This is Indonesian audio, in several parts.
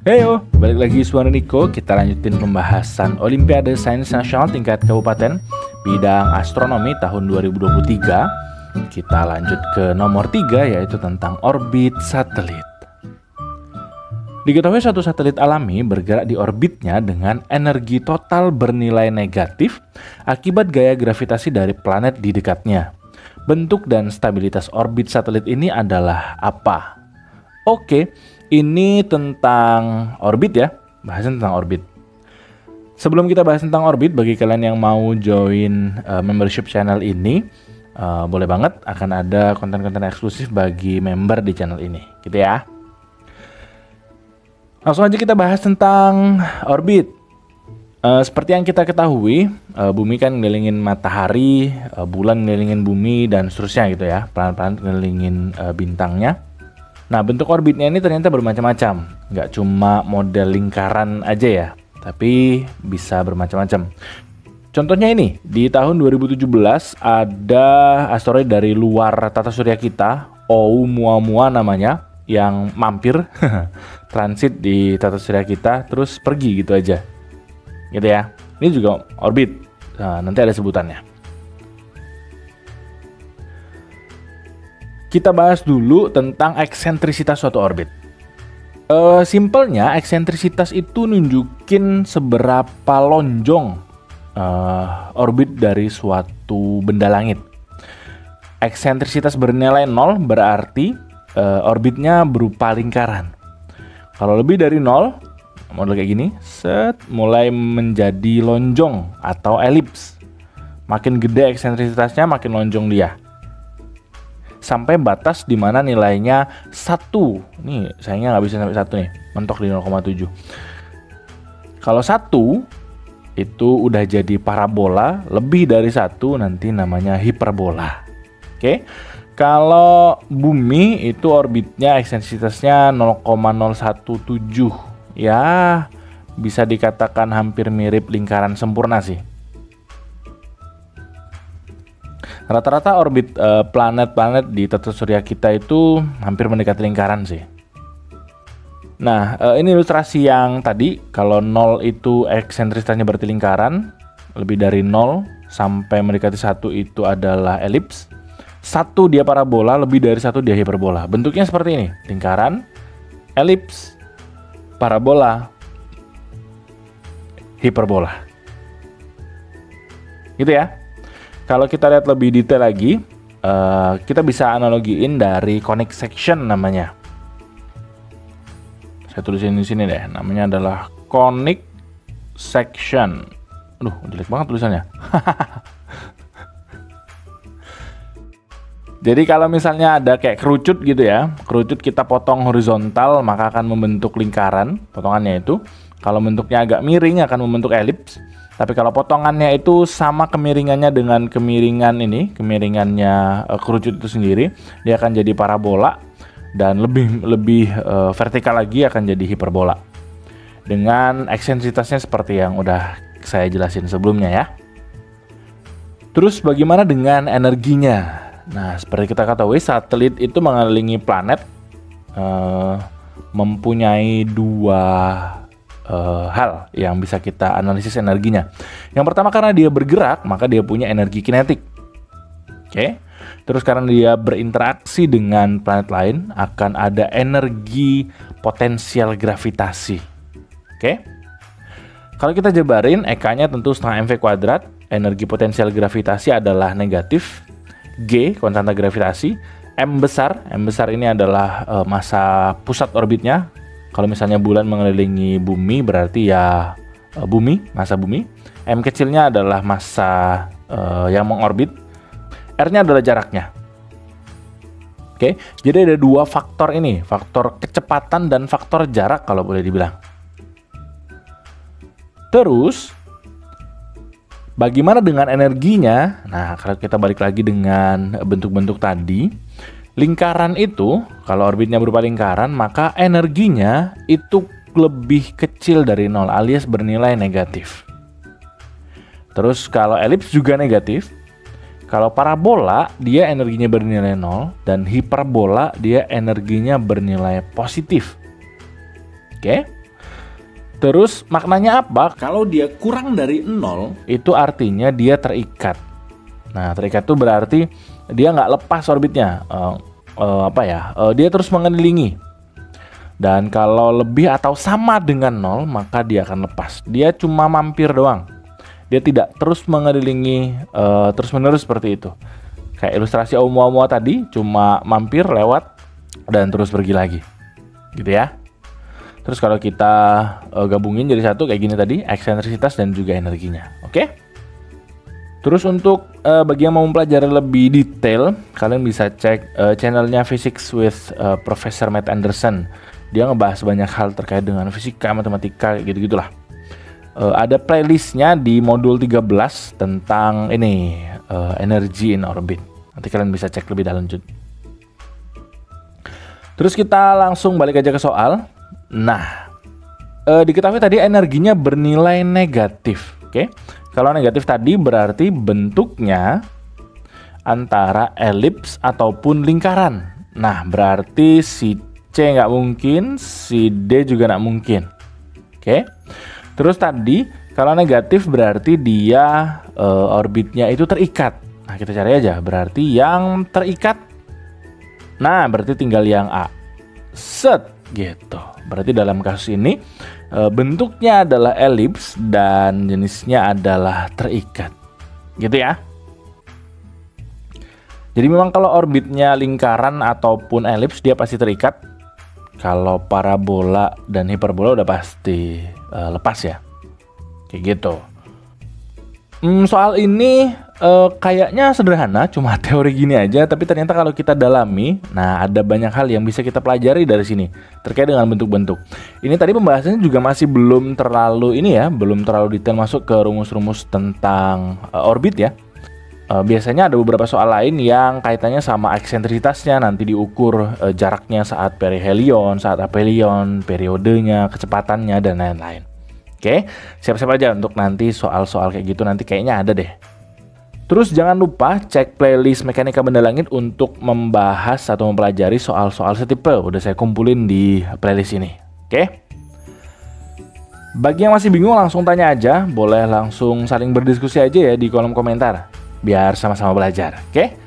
Heyo, balik lagi Suara Niko. Kita lanjutin pembahasan Olimpiade Sains Nasional tingkat kabupaten bidang astronomi tahun 2023. Kita lanjut ke nomor 3, yaitu tentang orbit satelit. Diketahui suatu satelit alami bergerak di orbitnya dengan energi total bernilai negatif akibat gaya gravitasi dari planet di dekatnya. Bentuk dan stabilitas orbit satelit ini adalah apa? Oke, ini tentang orbit ya, bahasan tentang orbit. Sebelum kita bahas tentang orbit, bagi kalian yang mau join membership channel ini, boleh banget, akan ada konten-konten eksklusif bagi member di channel ini, gitu ya. Langsung aja kita bahas tentang orbit. Seperti yang kita ketahui, bumi kan ngelilingin matahari, bulan ngelilingin bumi, dan seterusnya gitu ya, planet-planet ngelilingin bintangnya. Nah, bentuk orbitnya ini ternyata bermacam-macam. Nggak cuma model lingkaran aja ya, tapi bisa bermacam-macam. Contohnya ini, di tahun 2017 ada asteroid dari luar tata surya kita, Oumuamua namanya, yang mampir transit di tata surya kita, terus pergi gitu aja. Gitu ya. Ini juga orbit. Nah, nanti ada sebutannya. Kita bahas dulu tentang eksentrisitas suatu orbit. Simpelnya, eksentrisitas itu nunjukin seberapa lonjong orbit dari suatu benda langit. Eksentrisitas bernilai 0 berarti orbitnya berupa lingkaran. Kalau lebih dari 0, model kayak gini, mulai menjadi lonjong atau elips. Makin gede eksentrisitasnya, makin lonjong dia. Sampai batas di mana nilainya 1. Nih, sayangnya nggak bisa sampai 1 nih, mentok di 0,7. Kalau 1 itu udah jadi parabola, lebih dari 1 nanti namanya hiperbola. Oke. Kalau bumi itu orbitnya eksentrisitasnya 0,017. Ya, bisa dikatakan hampir mirip lingkaran sempurna sih. Rata-rata orbit planet-planet di tata surya kita itu hampir mendekati lingkaran sih. Nah, ini ilustrasi yang tadi. Kalau 0 itu eksentrisitasnya berarti lingkaran, lebih dari 0 sampai mendekati 1 itu adalah elips. 1 dia parabola, lebih dari 1 dia hiperbola. Bentuknya seperti ini, lingkaran, elips, parabola, hiperbola. Gitu ya. Kalau kita lihat lebih detail lagi, kita bisa analogiin dari conic section namanya. Saya tulisin di sini deh, namanya adalah conic section. Aduh, jelek banget tulisannya. Jadi kalau misalnya ada kayak kerucut gitu ya, kerucut kita potong horizontal, maka akan membentuk lingkaran, potongannya itu. Kalau bentuknya agak miring akan membentuk elips. Tapi kalau potongannya itu sama kemiringannya dengan kemiringannya kerucut itu sendiri, dia akan jadi parabola, dan lebih vertikal lagi akan jadi hiperbola. Dengan eksentrisitasnya seperti yang udah saya jelasin sebelumnya ya. Terus bagaimana dengan energinya? Nah, seperti kita ketahui, satelit itu mengelilingi planet, mempunyai dua hal yang bisa kita analisis energinya. Yang pertama, karena dia bergerak, maka dia punya energi kinetik. Oke. Terus karena dia berinteraksi dengan planet lain, akan ada energi potensial gravitasi. Oke. Kalau kita jabarin, EK-nya tentu setengah mv kuadrat. Energi potensial gravitasi adalah negatif. G, konstanta gravitasi. M besar ini adalah massa pusat orbitnya. Kalau misalnya bulan mengelilingi bumi, berarti ya bumi, massa bumi. M kecilnya adalah massa yang mengorbit. R-nya adalah jaraknya. Oke, jadi ada dua faktor ini, faktor kecepatan dan faktor jarak kalau boleh dibilang. Terus, bagaimana dengan energinya? Nah, kalau kita balik lagi dengan bentuk-bentuk tadi, lingkaran itu, kalau orbitnya berupa lingkaran, maka energinya itu lebih kecil dari 0 alias bernilai negatif. Terus kalau elips juga negatif. Kalau parabola, dia energinya bernilai 0, dan hiperbola dia energinya bernilai positif. Oke. Terus maknanya apa? Kalau dia kurang dari 0, itu artinya dia terikat. Nah, terikat itu berarti dia nggak lepas orbitnya. Dia terus mengelilingi. Dan kalau lebih atau sama dengan 0, maka dia akan lepas. Dia cuma mampir doang. Dia tidak terus mengelilingi terus-menerus seperti itu. Kayak ilustrasi Oumuamua tadi, cuma mampir, lewat, dan terus pergi lagi. Gitu ya. Terus kalau kita gabungin jadi satu kayak gini tadi, eksentrisitas dan juga energinya. Oke? Terus untuk bagi yang mau mempelajari lebih detail, kalian bisa cek channelnya Physics with Professor Matt Anderson. Dia ngebahas banyak hal terkait dengan fisika, matematika, gitu-gitulah. Ada playlistnya di modul 13 tentang ini, energy in orbit. Nanti kalian bisa cek lebih lanjut. Terus kita langsung balik aja ke soal. Nah, diketahui tadi energinya bernilai negatif. Oke, kalau negatif tadi berarti bentuknya antara elips ataupun lingkaran. Nah, berarti si C nggak mungkin, si D juga nggak mungkin. Oke, terus tadi kalau negatif berarti dia orbitnya itu terikat. Nah, kita cari aja berarti yang terikat. Nah, berarti tinggal yang A. Set gitu. Berarti dalam kasus ini bentuknya adalah elips dan jenisnya adalah terikat. Gitu ya. Jadi memang kalau orbitnya lingkaran ataupun elips dia pasti terikat. Kalau parabola dan hiperbola udah pasti lepas ya. Kayak gitu. Soal ini kayaknya sederhana, cuma teori gini aja, tapi ternyata kalau kita dalami, nah ada banyak hal yang bisa kita pelajari dari sini terkait dengan bentuk-bentuk. Ini tadi pembahasannya juga masih belum terlalu belum terlalu detail masuk ke rumus-rumus tentang orbit ya. Biasanya ada beberapa soal lain yang kaitannya sama eksentrisitasnya, nanti diukur jaraknya saat perihelion, saat aphelion, periodenya, kecepatannya, dan lain-lain. Oke, siap-siap aja untuk nanti soal-soal kayak gitu, nanti kayaknya ada deh. Terus jangan lupa cek playlist Mekanika Benda Langit untuk membahas atau mempelajari soal-soal setipe. Udah saya kumpulin di playlist ini. Oke? Bagi yang masih bingung langsung tanya aja. Boleh langsung saling berdiskusi aja ya di kolom komentar. Biar sama-sama belajar. Oke?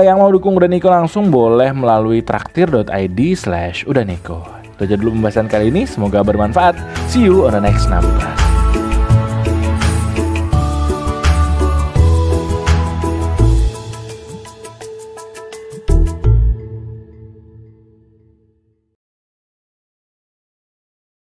Yang mau dukung Udaniko langsung boleh melalui traktir.id/udaniko. Itu aja dulu pembahasan kali ini. Semoga bermanfaat. See you on the next number.